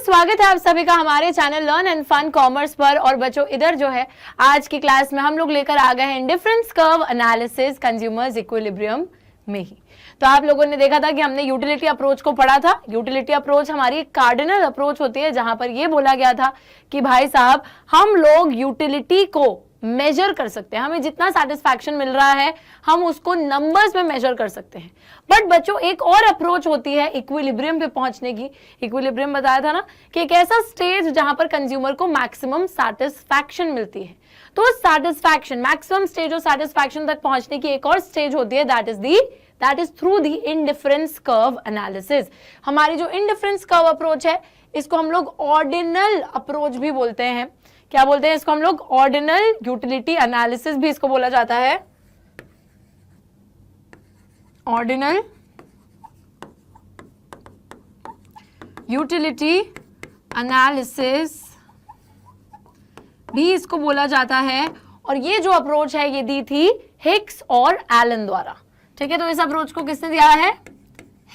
स्वागत है आप सभी का हमारे channel learn and fun commerce पर। और बच्चों इधर जो है आज की क्लास में हम लोग लेकर आ गए हैं indifference curve analysis consumers equilibrium में ही। तो आप लोगों ने देखा था कि हमने यूटिलिटी अप्रोच को पढ़ा था। यूटिलिटी अप्रोच हमारी कार्डिनल अप्रोच होती है जहां पर यह बोला गया था कि भाई साहब हम लोग यूटिलिटी को मेजर कर सकते हैं, हमें जितना सेटिस्फैक्शन मिल रहा है हम उसको नंबर्स में मेजर कर सकते हैं। बट बच्चों एक और अप्रोच होती है इक्विलिब्रियम पे पहुंचने की। इक्विलिब्रियम बताया था ना कि एक ऐसा स्टेज जहां पर कंज्यूमर को मैक्सिमम सेटिस्फैक्शन मिलती है। तो satisfaction maximum stage of satisfaction तक पहुंचने की एक और स्टेज होती है, that is through the indifference curve analysis. हमारी जो इंडिफरेंस कर्व अप्रोच है इसको हम लोग ऑर्डिनल अप्रोच भी बोलते हैं। क्या बोलते हैं इसको हम लोग? ऑर्डिनल यूटिलिटी एनालिसिस भी इसको बोला जाता है। ऑर्डिनल यूटिलिटी एनालिसिस भी इसको बोला जाता है। और ये जो अप्रोच है ये दी थी हिक्स और एलन द्वारा। ठीक है, तो इस अप्रोच को किसने दिया है?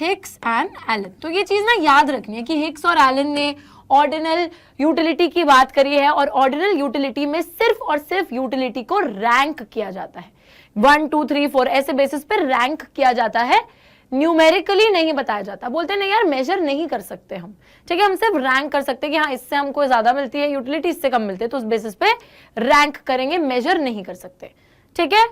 Hicks and Allen. तो ये चीज ना याद रखनी है कि हिक्स और एलन ने ऑर्डिनल यूटिलिटी की बात करी है और ऑर्डिनल यूटिलिटी में सिर्फ और सिर्फ यूटिलिटी को रैंक किया जाता है। 1 2 3 4 ऐसे बेसिस पर रैंक किया जाता है, न्यूमेरिकली नहीं बताया जाता। बोलते नहीं यार मेजर नहीं कर सकते हम, ठीक है, हम सिर्फ रैंक कर सकते हैं कि हाँ इससे हमको ज्यादा मिलती है यूटिलिटी, इससे कम मिलती है, तो उस बेसिस पे रैंक करेंगे, मेजर नहीं कर सकते। ठीक है,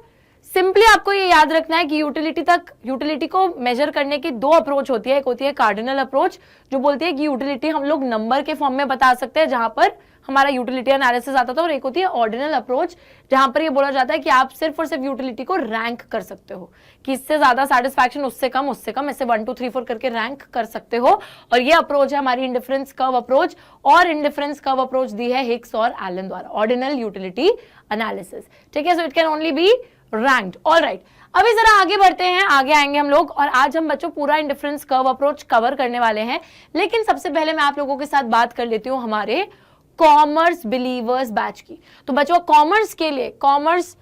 सिंपली आपको ये याद रखना है कि यूटिलिटी को मेजर करने की दो अप्रोच होती है। एक होती है कार्डिनल अप्रोच जो बोलती है कि यूटिलिटी हम लोग नंबर के फॉर्म में बता सकते हैं जहां पर हमारा यूटिलिटी एनालिसिस आता था, और एक होती है ऑर्डिनल अप्रोच जहां पर ये बोला जाता है कि आप सिर्फ और सिर्फ यूटिलिटी को रैंक कर सकते हो कि इससे ज्यादा सेटिस्फैक्शन, उससे कम, ऐसे 1 2 3 4 करके रैंक कर सकते हो। और ये अप्रोच है हमारी इंडिफरेंस कर्व अप्रोच, और इंडिफरेंस कर्व अप्रोच दी है हिक्स और एलन द्वारा, ऑर्डिनल यूटिलिटी एनालिसिस। ठीक है, so it can only B ranked. Alright, अभी जरा आगे बढ़ते हैं, आगे आएंगे हम लोग और आज हम बच्चों पूरा इंडिफरेंस कर्व अप्रोच कवर करने वाले हैं। लेकिन सबसे पहले मैं आप लोगों के साथ बात कर लेती हूं हमारे कॉमर्स बिलीवर्स बैच की। तो बच्चों कॉमर्स के लिए, कॉमर्स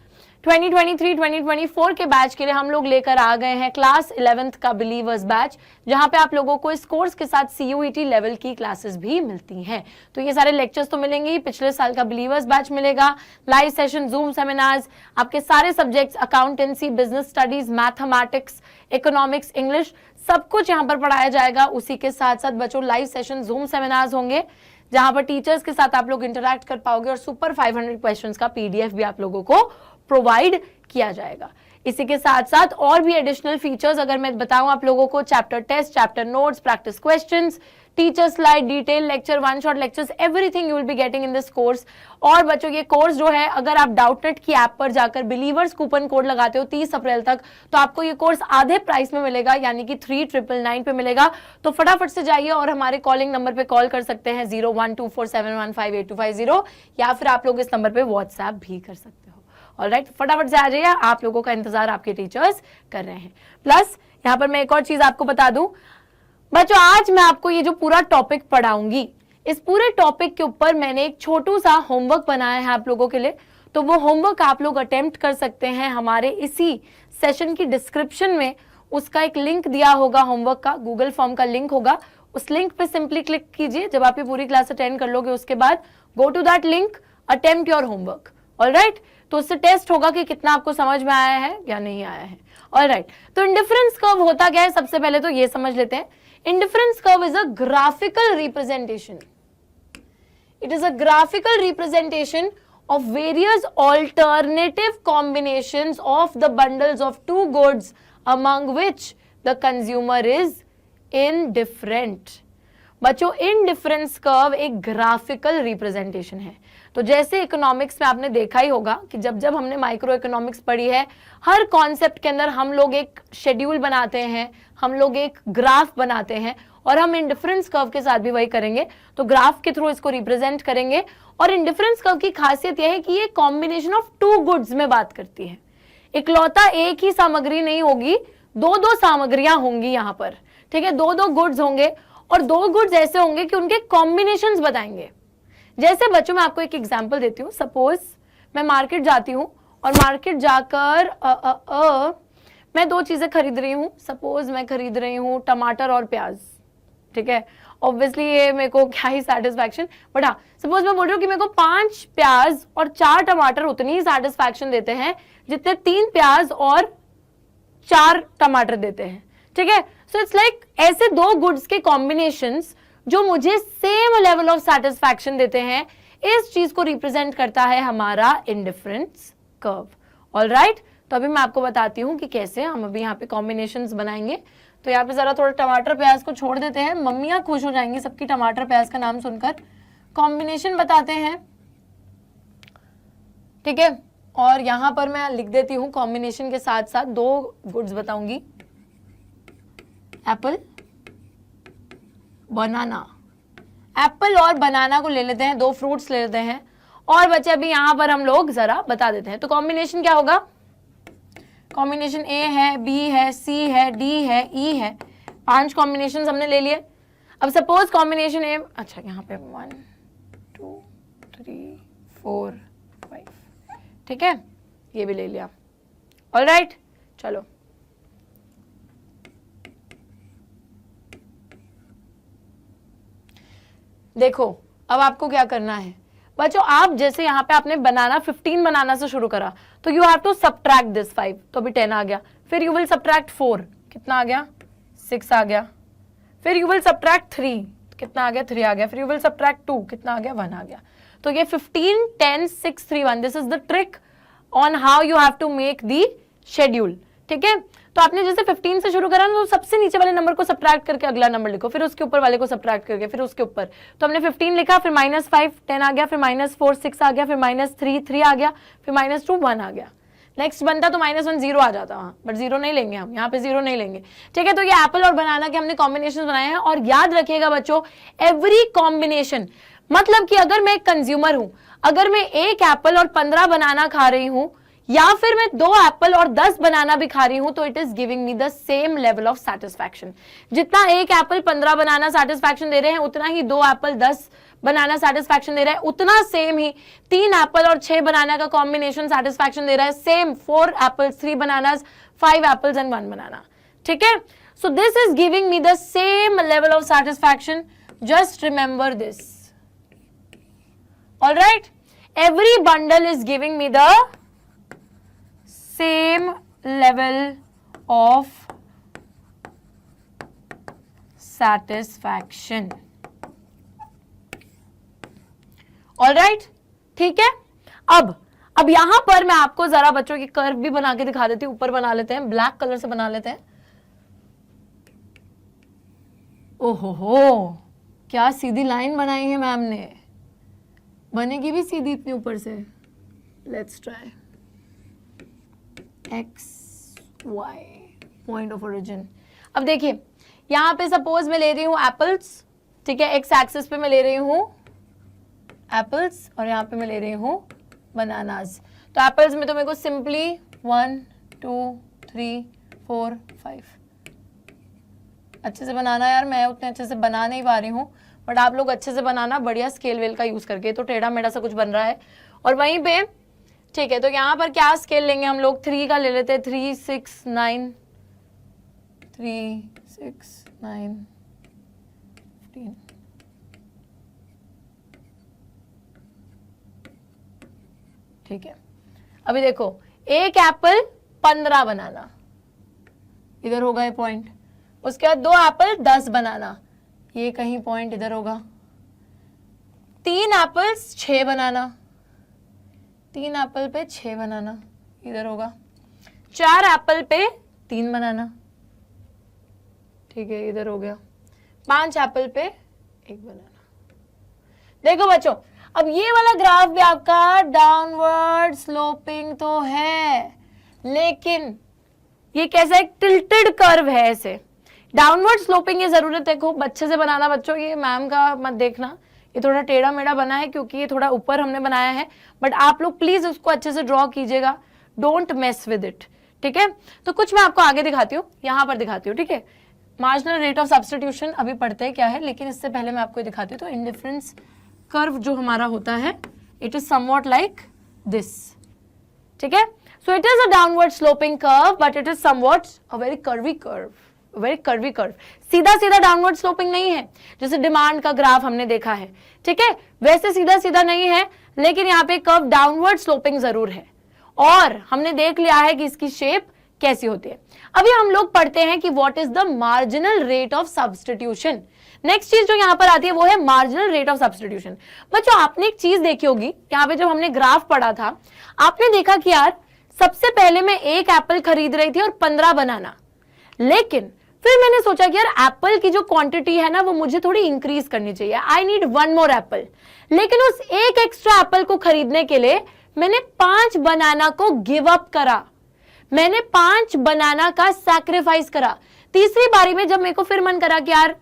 2023-2024 के बैच के लिए हम लोग लेकर आ गए हैं क्लास 11th का बिलीवर्स बैच, जहां पे आप लोगों को इस कोर्स के साथ CUET लेवल की क्लासेस भी मिलती हैं। तो ये सारे लेक्चर्स तो मिलेंगे ही, पिछले साल का बिलीवर्स बैच मिलेगा, लाइव सेशन, जूम सेमिनार्स, आपके सारे subjects accountancy, business studies, mathematics, economics, English, सब कुछ यहाँ पर पढ़ाया जाएगा। उसी के साथ साथ बच्चों लाइव सेशन, जूम सेमिनार्स होंगे जहां पर टीचर्स के साथ आप लोग इंटरैक्ट कर पाओगे, और सुपर 500 क्वेश्चंस का PDF भी आप लोगों को प्रोवाइड किया जाएगा। इसी के साथ साथ और भी एडिशनल फीचर्स अगर मैं बताऊं आप लोगों को, chapter test, chapter notes, practice questions, teacher slide, detail lecture, 1 shot lectures, everything you will be getting in this course. और बच्चों ये कोर्स जो है अगर आप डाउटनेट की ऐप पर जाकर बिलीवर्स कूपन कोड लगाते हो 30 अप्रैल तक, तो आपको ये कोर्स आधे प्राइस में मिलेगा, यानी कि 3999 पे मिलेगा। तो फटाफट से जाइए और हमारे कॉलिंग नंबर पे कॉल कर सकते हैं 012471585250, या फिर आप लोग इस नंबर पे व्हाट्सएप भी कर सकते हो। ऑलराइट, फटाफट से आ जाइए, आप लोगों का इंतजार आपके टीचर्स कर रहे हैं। प्लस यहाँ पर मैं एक और चीज आपको बता दूं बच्चों, आज मैं आपको ये जो पूरा टॉपिक पढ़ाऊंगी, इस पूरे टॉपिक के ऊपर मैंने एक छोटू सा होमवर्क बनाया है आप लोगों के लिए। तो वो होमवर्क आप लोग अटेम्प्ट कर सकते हैं हमारे इसी सेशन की डिस्क्रिप्शन में, उसका एक लिंक दिया होगा होमवर्क का, गूगल फॉर्म का लिंक होगा, उस लिंक पे सिंपली क्लिक कीजिए। जब आप ये पूरी क्लास अटेंड कर लोगे उसके बाद go to that link, attempt your homework. Alright, तो उससे टेस्ट होगा कि कितना आपको समझ में आया है या नहीं आया है। ऑलराइट, तो इंडिफरेंस कर्व होता क्या है सबसे पहले तो ये समझ लेते हैं। Indifference curve is a graphical representation, it is a graphical representation of various alternative combinations of the bundles of two goods among which the consumer is indifferent। बच्चों इंडिफरेंस कर्व एक ग्राफिकल रिप्रेजेंटेशन है। तो जैसे economics में आपने देखा ही होगा कि जब जब हमने माइक्रो इकोनॉमिक्स पढ़ी है, हर कॉन्सेप्ट के अंदर हम लोग एक शेड्यूल बनाते हैं, हम लोग एक ग्राफ बनाते हैं, और हम इंडिफरेंस कर्व के साथ भी वही करेंगे। तो ग्राफ के थ्रू इसको रिप्रेजेंट करेंगे। और इंडिफरेंस कर्व की खासियत यह है कि ये कॉम्बिनेशन ऑफ टू गुड्स में बात करती है। इकलौता एक ही सामग्री नहीं होगी, दो दो सामग्रियां होंगी यहाँ पर। ठीक है, दो दो गुड्स होंगे, और दो गुड्स ऐसे होंगे कि उनके कॉम्बिनेशंस बताएंगे। जैसे बच्चों मैं आपको एक एग्जांपल देती हूँ। सपोज मैं मार्केट जाती हूँ और मार्केट जाकर मैं दो चीजें खरीद रही हूँ। सपोज मैं खरीद रही हूँ टमाटर और प्याज, ठीक है, ऑब्वियसली ये मेरे को क्या ही सेटिस्फैक्शन, बट हाँ सपोज मैं बोल रही हूँ कि मेरे को 5 प्याज और 4 टमाटर उतनी ही सेटिस्फैक्शन देते हैं जितने 3 प्याज और 4 टमाटर देते हैं, ठीक है। सो इट्स लाइक ऐसे दो गुड्स के कॉम्बिनेशंस जो मुझे सेम लेवल ऑफ सेटिस्फैक्शन देते हैं, इस चीज को रिप्रेजेंट करता है हमारा इंडिफरेंस कर्व। ऑलराइट, तो अभी मैं आपको बताती हूँ कि कैसे हम अभी यहाँ पे कॉम्बिनेशंस बनाएंगे। तो यहाँ पे जरा थोड़ा टमाटर प्याज को छोड़ देते हैं, मम्मियाँ खुश हो जाएंगी सबकी टमाटर प्याज का नाम सुनकर। कॉम्बिनेशन बताते हैं, ठीक है। और यहाँ पर मैं लिख देती हूँ कॉम्बिनेशन के साथ साथ 2 गुड्स बताऊंगी, एप्पल बनाना। एप्पल और बनाना को ले लेते हैं, 2 फ्रूट्स ले लेते हैं। और बच्चे अभी यहाँ पर हम लोग जरा बता देते हैं। तो कॉम्बिनेशन क्या होगा? कॉम्बिनेशन ए है, बी है, सी है, डी है, ई है। 5 कॉम्बिनेशन हमने ले लिए। अब सपोज कॉम्बिनेशन ए, अच्छा यहाँ पे 1 2 3 4 5, ठीक है, ये भी ले लिया। ऑलराइट, चलो देखो अब आपको क्या करना है बच्चों। आप जैसे यहाँ पे आपने बनाना 15 बनाना से शुरू करा, तो you have to subtract this 5, तो अभी 10 आ गया। फिर यू विल सबट्रैक्ट 4, कितना आ गया? 6 आ गया। फिर यू विल सबट्रैक्ट 3, कितना आ गया? 3 आ गया। फिर यू विल सबट्रैक्ट 2, कितना आ गया? 1 आ गया। तो ये 15 10 6 3 1, this is the trick on how you have to make the schedule, ठीक है। तो आपने जैसे 15 से शुरू करा ना, तो सबसे नीचे वाले नंबर को सबट्रैक्ट करके अगला नंबर लिखो, फिर उसके ऊपर वाले को सबट्रैक्ट करके फिर उसके ऊपर। तो हमने 15 लिखा, फिर -5 10 आ गया, फिर -4 6 आ गया, फिर -3 3 आ गया, फिर -2 1 आ गया। नेक्स्ट बनता तो -1 0 आ जाता वहां, बट 0 नहीं लेंगे हम, यहाँ पे 0 नहीं लेंगे, ठीक है। तो ये एप्पल और बनाना के हमने कॉम्बिनेशन बनाए हैं। और याद रखिएगा बच्चों, एवरी कॉम्बिनेशन, मतलब कि अगर मैं एक कंज्यूमर हूं, अगर मैं 1 एप्पल और 15 बनाना खा रही हूं, या फिर मैं 2 एप्पल और 10 बनाना भी खा रही हूं, तो it is giving me the same level of satisfaction. जितना 1 एप्पल 15 बनाना सेटिस्फैक्शन दे रहे हैं, उतना ही 2 एप्पल 10 बनाना सेटिस्फैक्शन दे रहा है, उतना सेम ही 3 एप्पल और 6 बनाना का कॉम्बिनेशन सेटिस्फैक्शन दे रहा है, same 4 apples 3 bananas 5 apples and 1 बनाना, ठीक है। So this is giving me the same level of satisfaction, just remember this. Alright, every bundle is giving me the same level of satisfaction. All right, ठीक है। अब यहां पर मैं आपको जरा बच्चों की कर्व भी बना के दिखा देती हूं। ऊपर बना लेते हैं, ब्लैक कलर से बना लेते हैं। ओहो, क्या सीधी लाइन बनाई है मैम ने, बनेगी भी सीधी इतनी ऊपर से। Let's try. X y point of origin. अब देखिए यहां पे सपोज मैं ले रही हूं एप्पल्स, ठीक है, एक्स एक्सिस पे मैं ले रही हूं एप्पल्स और यहां पे मैं ले रही हूं बनानास। तो एप्पल्स में तो मेरे को सिंपली 1 2 3 4 5 अच्छे से बनाना। यार मैं उतने अच्छे से बना नहीं पा रही हूँ, बट आप लोग अच्छे से बनाना बढ़िया स्केल वेल का यूज करके। तो टेढ़ा मेढ़ा सा कुछ बन रहा है। और वहीं पे ठीक है, तो यहाँ पर क्या स्केल लेंगे हम लोग? 3 का ले लेते हैं। 3 6 9 3 6 9 15। ठीक है, अभी देखो 1 एप्पल 15 बनाना, इधर होगा ये पॉइंट। उसके बाद 2 एप्पल 10 बनाना, ये कहीं पॉइंट इधर होगा। 3 एप्पल्स 6 बनाना, 3 एप्पल पे 6 बनाना, इधर होगा। 4 एप्पल पे 3 बनाना, ठीक है, इधर हो गया। 5 एप्पल पे 1 बनाना। देखो बच्चों, अब ये वाला ग्राफ भी आपका डाउनवर्ड स्लोपिंग तो है, लेकिन ये कैसा एक टिल्टेड कर्व है। ऐसे डाउनवर्ड स्लोपिंग ये जरूरत देखो अच्छे से बनाना बच्चों। ये मैम का मत देखना, ये थोड़ा टेढ़ा मेढ़ा बना है क्योंकि ये थोड़ा ऊपर हमने बनाया है, बट आप लोग प्लीज उसको अच्छे से ड्रॉ कीजिएगा, डोंट मेस विद इट, ठीक है। तो कुछ मैं आपको आगे दिखाती हूँ, यहाँ पर दिखाती हूँ, ठीक है। मार्जिनल रेट ऑफ सब्स्टिट्यूशन अभी पढ़ते हैं क्या है, लेकिन इससे पहले मैं आपको दिखाती हूँ। तो इंडिफरेंस कर्व जो हमारा होता है, it is somewhat like this, ठीक है। So it is a downward sloping curve, but it is somewhat a very curvy curve, very curvy curve, सीधा सीधा डाउनवर्ड स्लोपिंग नहीं है जैसे डिमांड का ग्राफ हमने देखा है, ठीक है, वैसे सीधा सीधा नहीं है, लेकिन यहाँ पे कर्व डाउनवर्ड स्लोपिंग जरूर है और हमने देख लिया है कि इसकी शेप कैसी होती है। अभी हम लोग पढ़ते हैं कि what is the marginal rate of substitution. Next चीज जो यहाँ पर आती है वो है मार्जिनल रेट ऑफ सब्स्टिट्यूशन। बच्चों आपने एक चीज देखी होगी, यहाँ पे जब हमने ग्राफ पढ़ा था आपने देखा कि यार सबसे पहले मैं 1 एप्पल खरीद रही थी और 15 बनाना, लेकिन फिर मैंने सोचा कि यार एप्पल की जो क्वांटिटी है ना वो मुझे थोड़ी इंक्रीज करनी चाहिए, आई नीड 1 मोर एप्पल। लेकिन उस एक एक्स्ट्रा एप्पल को खरीदने के लिए मैंने 5 बनाना को गिव अप करा, मैंने 5 बनाना का सैक्रिफाइस करा। तीसरी बारी में जब मेरे को फिर मन करा कि यार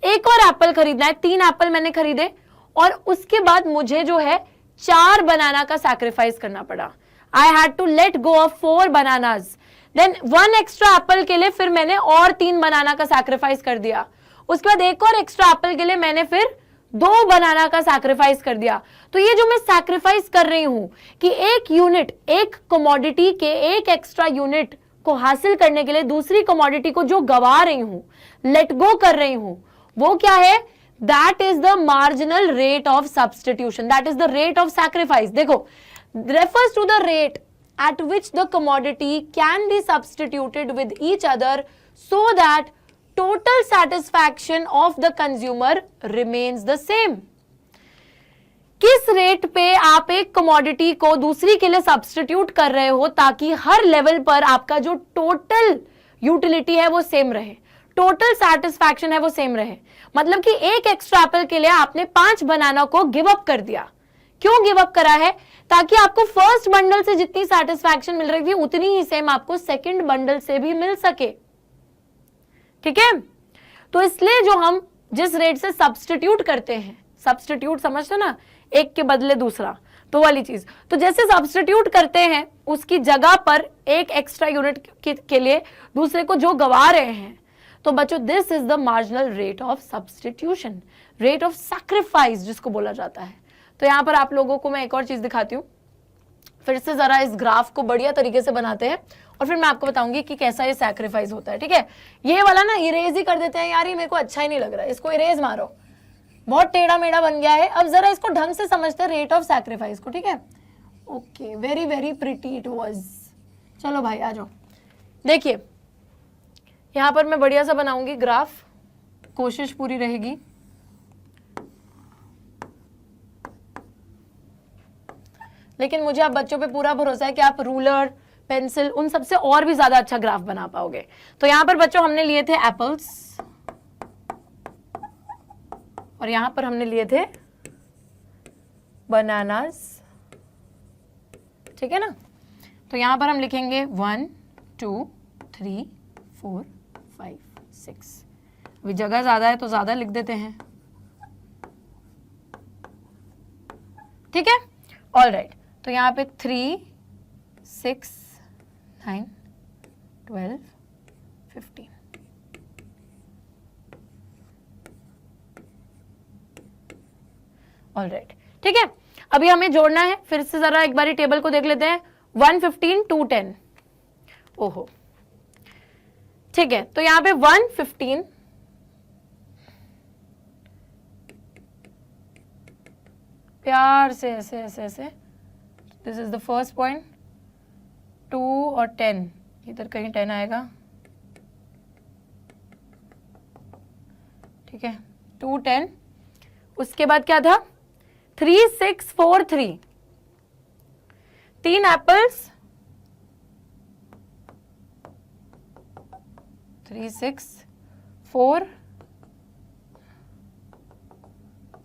एक और एप्पल खरीदना है, 3 एप्पल मैंने खरीदे और उसके बाद मुझे जो है 4 बनाना का सैक्रिफाइस करना पड़ा। I had to let go of 4 bananas. Then 1 extra apple के लिए फिर मैंने और 3 बनाना का सैक्रिफाइस कर दिया। उसके बाद एक और एक्स्ट्रा एप्पल के लिए मैंने फिर 2 बनाना का सैक्रिफाइस कर दिया। तो ये जो मैं सैक्रिफाइस कर रही हूं कि एक यूनिट, एक कमोडिटी के एक एक्स्ट्रा यूनिट को हासिल करने के लिए दूसरी कमोडिटी को जो गवा रही हूं, लेट गो कर रही हूं, वो क्या है? That is the marginal rate of substitution, that is the rate of sacrifice. देखो, refers to the rate at which the commodity can be substituted with each other so that total satisfaction of the consumer remains the same। किस rate पे आप एक commodity को दूसरी के लिए substitute कर रहे हो ताकि हर लेवल पर आपका जो टोटल यूटिलिटी है वो सेम रहे, टोटल सेटिस्फैक्शन है वो सेम रहे। मतलब कि एक एक्स्ट्रा एप्पल के लिए आपने 5 बनाना को गिव अप कर दिया। क्यों गिव अप करा है? ताकि आपको फर्स्ट बंडल से जितनी सेटिस्फैक्शन मिल रही थी उतनी ही सेम आपको सेकंड बंडल से भी मिल सके, ठीक है। तो इसलिए जो हम जिस रेट से सब्स्टिट्यूट करते हैं, सब्स्टिट्यूट समझते ना, एक के बदले दूसरा, तो वाली चीज, तो जैसे सब्स्टिट्यूट करते हैं उसकी जगह पर एक एक्स्ट्रा यूनिट के लिए दूसरे को जो गवा रहे हैं, तो बच्चों this is the marginal rate of substitution, rate of sacrifice जिसको बोला जाता है। तो यहां पर आप लोगों को मैं एक और चीज दिखाती हूं, फिर से जरा इस ग्राफ को बढ़िया तरीके से बनाते हैं और फिर मैं आपको बताऊंगी कि कैसा ये सैक्रिफाइस होता है, ठीक है। ये वाला ना इरेज ही कर देते हैं यार, ये मेरे को अच्छा ही नहीं लग रहा है, इसको इरेज मारो, बहुत टेढ़ा मेढ़ा बन गया है। अब जरा इसको ढंग से समझते हैं रेट ऑफ सैक्रिफाइस को, ठीक है। Okay, very very pretty it was. चलो भाई आ जाओ, देखिए यहां पर मैं बढ़िया सा बनाऊंगी ग्राफ, कोशिश पूरी रहेगी। लेकिन मुझे आप बच्चों पे पूरा भरोसा है कि आप रूलर, पेंसिल, उन सबसे और भी ज्यादा अच्छा ग्राफ बना पाओगे। तो यहां पर बच्चों हमने लिए थे एप्पल्स और यहां पर हमने लिए थे बनानास, ठीक है ना। तो यहां पर हम लिखेंगे 1 2 3 4 5 6। अभी जगह ज्यादा है तो ज्यादा लिख देते हैं, ठीक है। ऑल राइट, तो यहाँ पे 3 6 9 12 15। ऑल राइट, ठीक है। अभी हमें जोड़ना है, फिर से जरा एक बारी टेबल को देख लेते हैं। 115 210, ओहो, ठीक है। तो यहाँ पे 115 प्यार से ऐसे ऐसे ऐसे, this is the first point, 2 और 10, इधर कहीं 10 आएगा, ठीक है। 2 10, उसके बाद क्या था? 3 6 4 3, 3 एप्पल्स, 3 6 4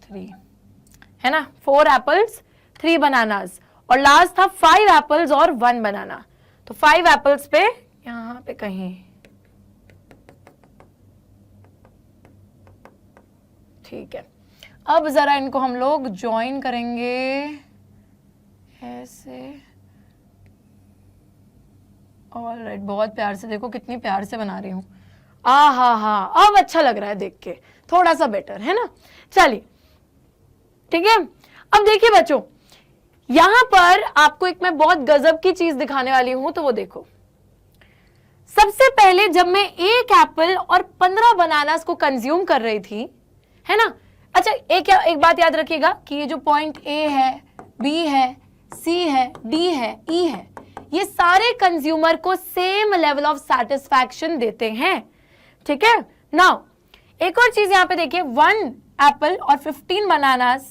3, है ना, 4 एप्पल्स 3 बनानास, और लास्ट था 5 एप्पल्स और 1 बनाना। तो 5 एप्पल्स पे यहां पे कहीं, ठीक है। अब जरा इनको हम लोग ज्वाइन करेंगे ऐसे। ऑलराइट, बहुत प्यार से, देखो कितनी प्यार से बना रही हूं। हा, अब अच्छा लग रहा है देख के, थोड़ा सा बेटर है ना। चलिए, ठीक है। अब देखिए बच्चों, यहां पर आपको एक मैं बहुत गजब की चीज दिखाने वाली हूं, तो वो देखो, सबसे पहले जब मैं एक एप्पल और 15 बनानास को कंज्यूम कर रही थी, है ना। अच्छा, एक बात याद रखिएगा कि ये जो पॉइंट ए है, बी है, सी है, डी है, ई है, ये सारे कंज्यूमर को सेम लेवल ऑफ सेटिस्फैक्शन देते हैं, ठीक है। नाउ एक और चीज यहां पे देखिए, 1 एप्पल और 15 बनानास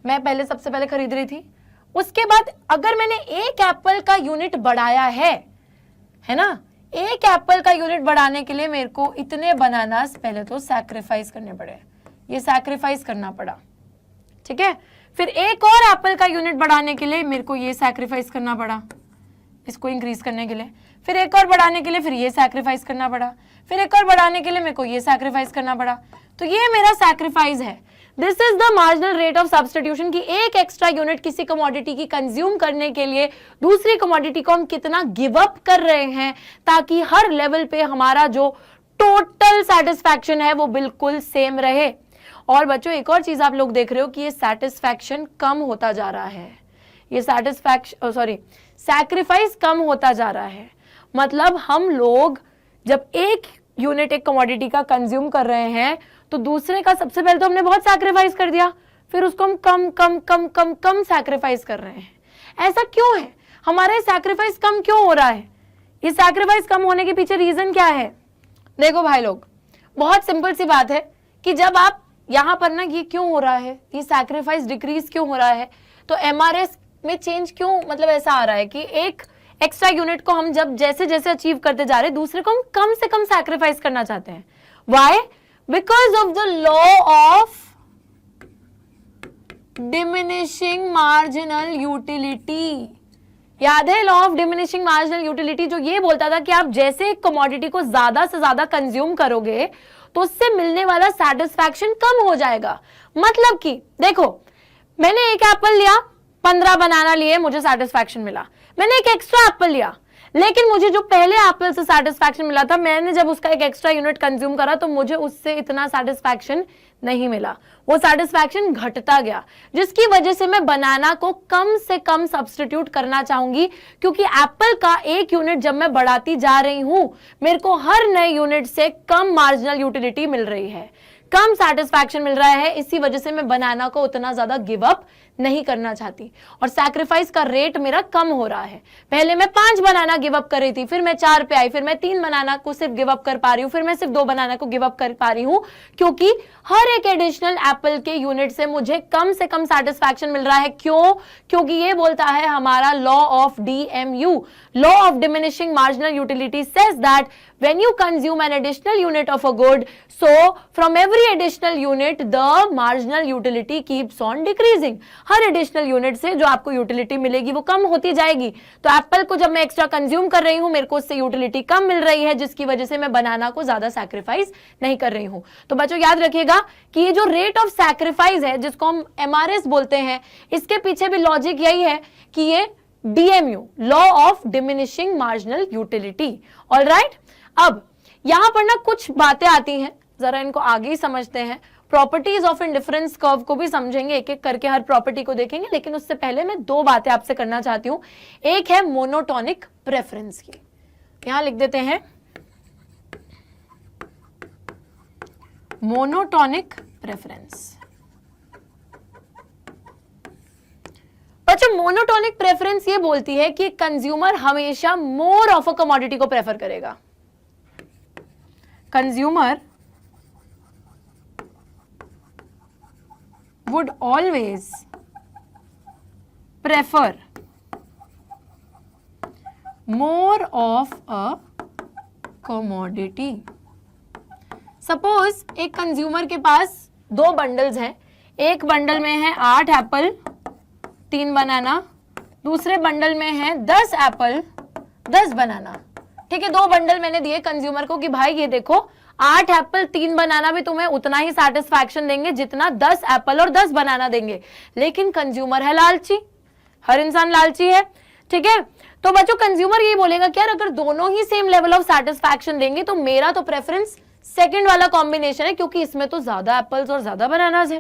मैं सबसे पहले खरीद रही थी। उसके बाद अगर मैंने एक एप्पल का यूनिट बढ़ाया है ना, एक एप्पल का यूनिट बढ़ाने के लिए मेरे को इतने बनानास पहले तो सैक्रिफाइस करने पड़े, ये सैक्रिफाइस करना पड़ा, ठीक है। फिर एक और एप्पल का यूनिट बढ़ाने के लिए मेरे को ये सैक्रिफाइस करना पड़ा, इसको इंक्रीज करने के लिए। फिर एक और बढ़ाने के लिए फिर ये सैक्रिफाइस करना पड़ा, फिर एक और बढ़ाने के लिए मेरे को ये सैक्रिफाइस करना पड़ा। तो ये मेरा सैक्रिफाइस है। This is the marginal rate of substitution, की एक एक्स्ट्रा यूनिट किसी कमोडिटी की कंज्यूम करने के लिए दूसरी कमोडिटी को हम कितना गिव अप कर रहे हैं, ताकि हर लेवल पे हमारा जो टोटल सेटिस्फैक्शन है वो बिल्कुल सेम रहे। और बच्चों एक और चीज आप लोग देख रहे हो कि ये सेटिस्फैक्शन कम होता जा रहा है, ये सैक्रिफाइस कम होता जा रहा है। मतलब हम लोग जब एक यूनिट एक कमोडिटी का कंज्यूम कर रहे हैं तो दूसरे का सबसे पहले तो हमने बहुत सैक्रिफाइस कर दिया, फिर उसको हम कम कम कम कम कम सैक्रिफाइस कर रहे हैं। ऐसा क्यों है, हमारा सैक्रिफाइस कम क्यों हो रहा है? ये सैक्रिफाइस कम होने के पीछे रीजन क्या है? देखो भाई लोग, बहुत सिंपल सी बात है कि जब आप यहां पर ना, ये क्यों हो रहा है, ये सैक्रिफाइस डिक्रीज क्यों हो रहा है, तो एमआरएस में चेंज क्यों, मतलब ऐसा आ रहा है कि एक एक्स्ट्रा यूनिट को हम जब जैसे जैसे अचीव करते जा रहे हैं, दूसरे को हम कम से कम सैक्रिफाइस करना चाहते हैं। Why? Because of the law of diminishing marginal utility. याद है law of diminishing marginal utility, जो ये बोलता था कि आप जैसे एक कमोडिटी को ज्यादा से ज्यादा कंज्यूम करोगे तो उससे मिलने वाला सेटिस्फैक्शन कम हो जाएगा। मतलब कि देखो, मैंने एक एप्पल लिया, 15 बनाना लिए, मुझे सेटिस्फैक्शन मिला। मैंने एक एक्स्ट्रा एप्पल लिया, लेकिन मुझे जो पहले एप्पल से सेटिस्फैक्शन मिला था, मैंने जब उसका एक एक्स्ट्रा यूनिट कंज्यूम करा तो मुझे उससे इतना सेटिस्फैक्शन नहीं मिला, वो सेटिस्फैक्शन घटता गया, जिसकी वजह से मैं बनाना को कम से कम सब्स्टिट्यूट करना चाहूंगी, क्योंकि एप्पल का एक यूनिट जब मैं बढ़ाती जा रही हूं, मेरे को हर नए यूनिट से कम मार्जिनल यूटिलिटी मिल रही है, कम सेटिस्फैक्शन मिल रहा है। इसी वजह से मैं बनाना को उतना ज्यादा गिव अप नहीं करना चाहती और सैक्रिफाइस का रेट मेरा कम हो रहा है। पहले मैं 5 बनाना गिव अप कर रही थी, फिर मैं 4 पे आई, फिर मैं 3 बनाना को सिर्फ गिव अप कर पा रही हूं, फिर मैं सिर्फ 2 बनाना को गिव अप कर पा रही हूं, क्योंकि हर एक एडिशनल एप्पल के यूनिट से मुझे कम से कम सेटिस्फैक्शन मिल रहा है। क्यों? क्योंकि ये बोलता है हमारा law of DMU, law of diminishing marginal utility, says that when you consume an additional unit of a good, so from every additional unit the marginal utility keeps on decreasing। Her additional unit से जो आपको utility मिलेगी वो कम होती जाएगी। तो Apple को जब मैं एक्स्ट्रा कंज्यूम कर रही हूं, मेरे को उससे यूटिलिटी कम मिल रही है, जिसकी वजह से मैं बनाना को ज्यादा सैक्रिफाइस नहीं कर रही हूं। तो बच्चों याद रखिएगा कि ये जो रेट ऑफ सैक्रिफाइस है, जिसको हम MRS बोलते हैं, इसके पीछे भी लॉजिक यही है कि ये DMU, law of diminishing marginal utility. Alright, अब यहां पर ना कुछ बातें आती हैं, जरा इनको आगे ही समझते हैं। प्रॉपर्टीज ऑफ इंडिफरेंस कर्व को भी समझेंगे, एक एक करके हर प्रॉपर्टी को देखेंगे, लेकिन उससे पहले मैं 2 बातें आपसे करना चाहती हूं। एक है मोनोटोनिक प्रेफरेंस की, यहां लिख देते हैं मोनोटोनिक प्रेफरेंस। अच्छा, मोनोटोनिक प्रेफरेंस ये बोलती है कि कंज्यूमर हमेशा मोर ऑफ अ कमोडिटी को प्रेफर करेगा। Consumer would always prefer more of a commodity। Suppose एक कंज्यूमर के पास 2 बंडल्स हैं, एक बंडल में है 8 एप्पल 3 बनाना, दूसरे बंडल में है 10 एप्पल 10 बनाना। ठीक है, 2 बंडल मैंने दिए कंज्यूमर को कि भाई ये देखो 8 एप्पल 3 बनाना भी तुम्हें उतना ही सेटिस्फैक्शन देंगे जितना 10 एप्पल और 10 बनाना देंगे। लेकिन कंज्यूमर है लालची, हर इंसान लालची है। ठीक है, तो बच्चों कंज्यूमर यही बोलेगा कि यार अगर दोनों ही सेम लेवल ऑफ सेटिस्फैक्शन देंगे तो मेरा तो प्रेफरेंस सेकंड वाला कॉम्बिनेशन है, क्योंकि इसमें तो ज्यादा एप्पल्स और ज्यादा बनानास है।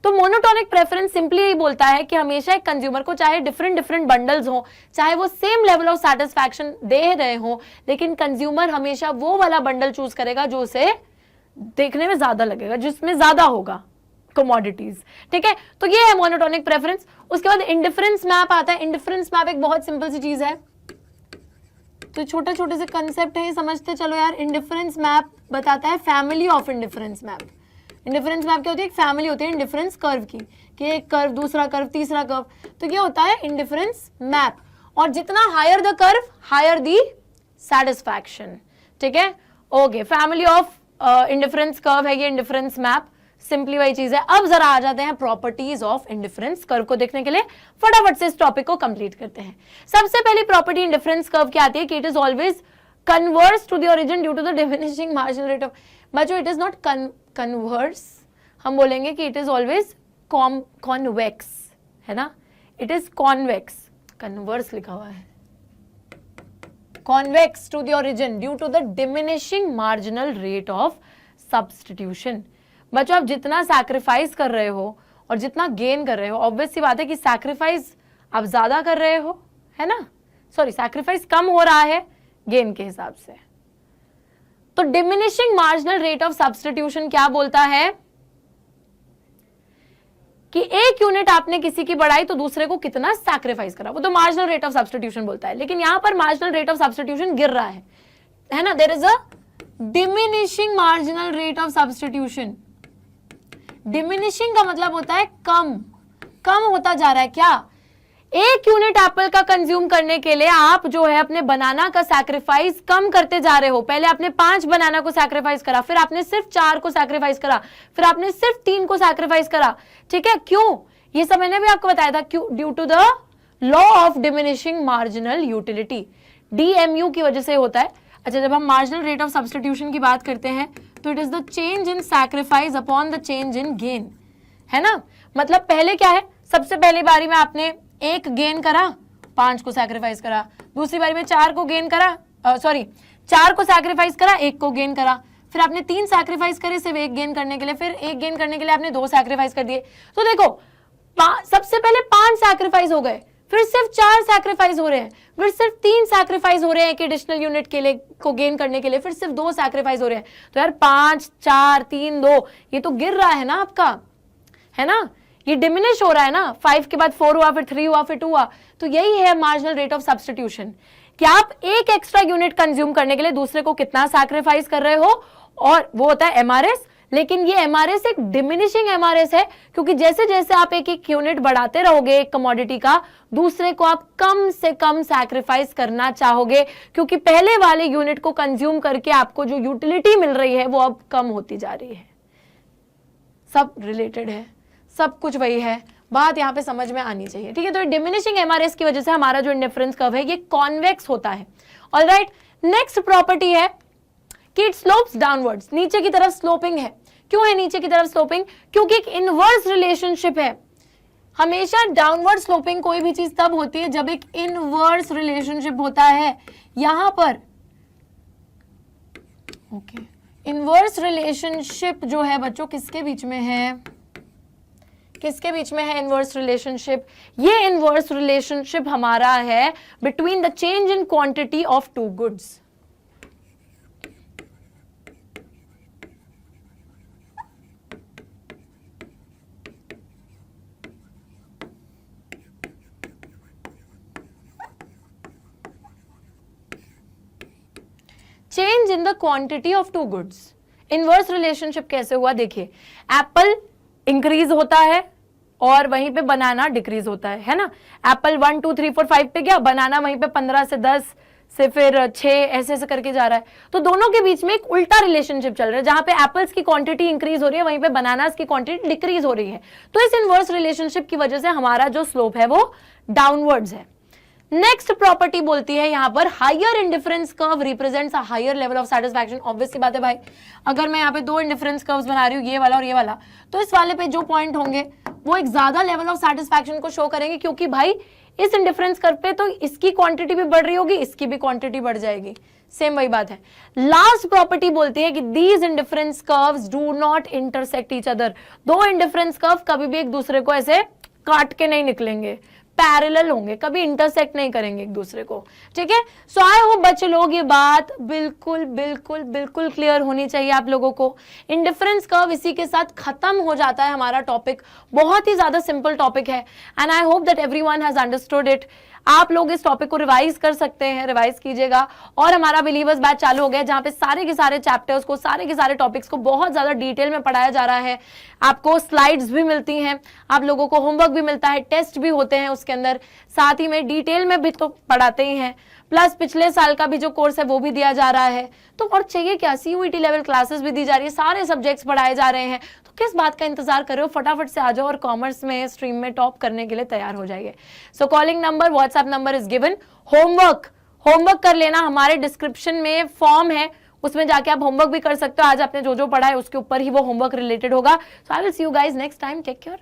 तो मोनोटोनिक प्रेफरेंस सिंपली यही बोलता है कि हमेशा एक कंज्यूमर को चाहे डिफरेंट डिफरेंट बंडल्स हो, चाहे वो सेम लेवल ऑफ सेटिस्फैक्शन दे रहे हो, लेकिन कंज्यूमर हमेशा वो वाला बंडल चूज करेगा जो उसे देखने में ज्यादा लगेगा, जिसमें ज्यादा होगा कमोडिटीज। ठीक है, तो ये है मोनोटोनिक प्रेफरेंस। उसके बाद इंडिफरेंस मैप आता है। इंडिफरेंस मैप एक बहुत सिंपल सी चीज है, तो छोटे छोटे से कंसेप्ट है, समझते चलो यार। इंडिफरेंस मैप बताता है family of indifference map. Indifference map क्या होती है? एक फैमिली होती है इंडिफरेंस कर्व की, कि एक कर्व, दूसरा कर्व, तीसरा कर्व, तो ये होता है इंडिफरेंस मैप। और जितना higher the curve, higher the satisfaction. ठीक है, okay, family of indifference curve है ये इंडिफरेंस मैप। सिंपली वही चीज है। अब जरा आ जाते हैं प्रॉपर्टीज ऑफ इंडिफरेंस कर्व को देखने के लिए। फटाफट से इस टॉपिक को कंप्लीट करते हैं। सबसे पहली प्रॉपर्टी इंडिफरेंस कर्व की आती है कि it is always converse to the origin due to the diminishing marginal rate of. बच्चों, इट इज नॉट कन्वर्स, हम बोलेंगे कि इट इज ऑलवेज कॉन्वेक्स, है ना। इट इज कॉन्वेक्स, कन्वर्स लिखा हुआ है, convex to the origin due to the diminishing marginal rate of substitution. बच्चों, आप जितना सैक्रिफाइस कर रहे हो और जितना गेन कर रहे हो, ऑब्वियस सी बात है कि सैक्रिफाइस आप ज्यादा कर रहे हो, है ना, सॉरी सैक्रिफाइस कम हो रहा है गेन के हिसाब से। तो diminishing marginal rate of substitution क्या बोलता है कि एक यूनिट आपने किसी की बढ़ाई तो दूसरे को कितना सैक्रिफाइस करा, वो तो मार्जिनल रेट ऑफ सब्स्टिट्यूशन बोलता है। लेकिन यहां पर मार्जिनल रेट ऑफ सब्स्टिट्यूशन गिर रहा है ना, there is a diminishing marginal rate of substitution. Diminishing का मतलब होता है कम, कम होता जा रहा है। क्या? एक यूनिट एप्पल का कंज्यूम करने के लिए आप जो है अपने बनाना का सैक्रिफाइस कम करते जा रहे हो। पहले आपने 5 बनाना को सैक्रिफाइस करा, फिर आपने सिर्फ 4 को सैक्रिफाइस करा, फिर आपने सिर्फ 3 को सैक्रिफाइस करा। ठीक है, क्यों? ये सब मैंने भी आपको बताया था, क्यों? Due to the law of diminishing marginal utility, DMU की वजह से होता है। अच्छा, जब हम मार्जिनल रेट ऑफ सब्स्टिट्यूशन की बात करते हैं तो it is the change in sacrifice upon the change in gain, है ना। मतलब पहले क्या है, सबसे पहली बारी में आपने 1 गेन करा, 5 को सैक्रिफाइस करा, दूसरी बारी में 4 को गेन करा, 4 को सैक्रिफाइस करा, 1 को गेन करा, फिर आपने 3 सैक्रिफाइस करे सिर्फ 1 गेन करने के लिए, फिर 1 गेन करने के लिए आपने 2 सैक्रिफाइस कर दिए। तो देखो, सबसे पहले 5 सैक्रिफाइस हो गए, फिर सिर्फ 4 सैक्रिफाइस हो रहे हैं, फिर सिर्फ 3 सैक्रिफाइस हो रहे हैं एक एडिशनल यूनिट के लिए को गेन करने के लिए, फिर सिर्फ 2 सैक्रिफाइस हो रहे हैं। तो यार 5 4 3 2 ये तो गिर रहा है ना आपका, है ना, ये डिमिनिश हो रहा है ना। 5 के बाद 4 हुआ, फिर 3 हुआ, फिर 2 हुआ। तो यही है मार्जिनल रेट ऑफ सब्स्टिट्यूशन, कि आप एक एक्स्ट्रा यूनिट कंज्यूम करने के लिए दूसरे को कितना सैक्रिफाइस कर रहे हो, और वो होता है MRS। लेकिन ये MRS एक डिमिनिशिंग MRS है, क्योंकि जैसे जैसे आप एक एक यूनिट बढ़ाते रहोगे एक कमोडिटी का, दूसरे को आप कम से कम सैक्रिफाइस करना चाहोगे, क्योंकि पहले वाले यूनिट को कंज्यूम करके आपको जो यूटिलिटी मिल रही है वो अब कम होती जा रही है। सब रिलेटेड है, सब कुछ वही है, बात यहाँ पे समझ में आनी चाहिए। ठीक है, तो डिमिनिशिंग MRS की वजह से हमारा जो इंडिफरेंस कर्व है ये कॉन्वेक्स होता है। ऑलराइट, नेक्स्ट प्रॉपर्टी है कि इट स्लोप्स डाउनवर्ड्स, नीचे की तरफ स्लोपिंग है। क्यों है नीचे की तरफ स्लोपिंग? क्योंकि एक इनवर्स रिलेशनशिप है। हमेशा डाउनवर्ड स्लोपिंग कोई भी चीज तब होती है जब एक इनवर्स रिलेशनशिप होता है। यहां पर ओके, इनवर्स रिलेशनशिप जो है बच्चों किसके बीच में है, किसके बीच में है इनवर्स रिलेशनशिप? ये इनवर्स रिलेशनशिप हमारा है between the change in quantity of 2 goods. Change in the quantity of 2 goods. Inverse relationship कैसे हुआ? देखिए, एप्पल इंक्रीज होता है और वहीं पे बनाना डिक्रीज होता है ना। एप्पल 1 2 3 4 5 पे गया, बनाना वहीं पे 15 से 10 से फिर 6 ऐसे ऐसे करके जा रहा है। तो दोनों के बीच में एक उल्टा रिलेशनशिप चल रहा है, जहां पे एप्पल्स की क्वांटिटी इंक्रीज हो रही है, वहीं पे बनानास की क्वांटिटी डिक्रीज हो रही है। तो इस इनवर्स रिलेशनशिप की वजह से हमारा जो स्लोप है वो डाउनवर्ड्स है। नेक्स्ट प्रॉपर्टी बोलती है यहां पर higher indifference curve represents a higher level of satisfaction. Obvious सी बात है भाई, अगर मैं यहाँ पे 2 इंडिफरेंस कर्व्स बना रही हूँ, ये वाला और ये वाला, तो इस वाले पे जो पॉइंट होंगे वो एक ज्यादा लेवल ऑफ सेटिस्फैक्शन को शो करेंगे, क्योंकि भाई इस इंडिफरेंस कर्व पे तो इसकी क्वांटिटी भी बढ़ रही होगी, इसकी भी क्वांटिटी बढ़ जाएगी। सेम वही बात है। लास्ट प्रॉपर्टी बोलती है कि these indifference curves do not intersect each other. दो इंडिफरेंस कर्व कभी भी एक दूसरे को ऐसे काट के नहीं निकलेंगे, पैरेलल होंगे, कभी इंटरसेक्ट नहीं करेंगे एक दूसरे को, ठीक है। सो आई होप बच्चे लोग ये बात बिल्कुल बिल्कुल बिल्कुल क्लियर होनी चाहिए आप लोगों को। इंडिफरेंस कर्व इसी के साथ खत्म हो जाता है हमारा टॉपिक। बहुत ही ज्यादा सिंपल टॉपिक है and I hope that everyone has understood it. आप लोग इस टॉपिक को रिवाइज कर सकते हैं, रिवाइज कीजिएगा। और हमारा बिलीवर्स बैच चालू हो गया जहां पे सारे के सारे चैप्टर्स को, सारे के सारे टॉपिक्स को बहुत ज्यादा डिटेल में पढ़ाया जा रहा है। आपको स्लाइड्स भी मिलती हैं, आप लोगों को होमवर्क भी मिलता है, टेस्ट भी होते हैं उसके अंदर, साथ ही में डिटेल में भी तो पढ़ाते ही हैं। प्लस पिछले साल का भी जो कोर्स है वो भी दिया जा रहा है। तो और चाहिए क्या, CUET लेवल क्लासेस भी दी जा रही है, सारे सब्जेक्ट्स पढ़ाए जा रहे हैं। तो किस बात का इंतजार कर रहे हो, फटाफट से आ जाओ और कॉमर्स में स्ट्रीम में टॉप करने के लिए तैयार हो जाइए। So calling number, WhatsApp number is given. Homework कर लेना, हमारे डिस्क्रिप्शन में फॉर्म है, उसमें जाके आप होमवर्क भी कर सकते हो। आज आपने जो जो पढ़ा है उसके ऊपर ही वो होमवर्क रिलेटेड होगा। So I will see you guys next time, take care.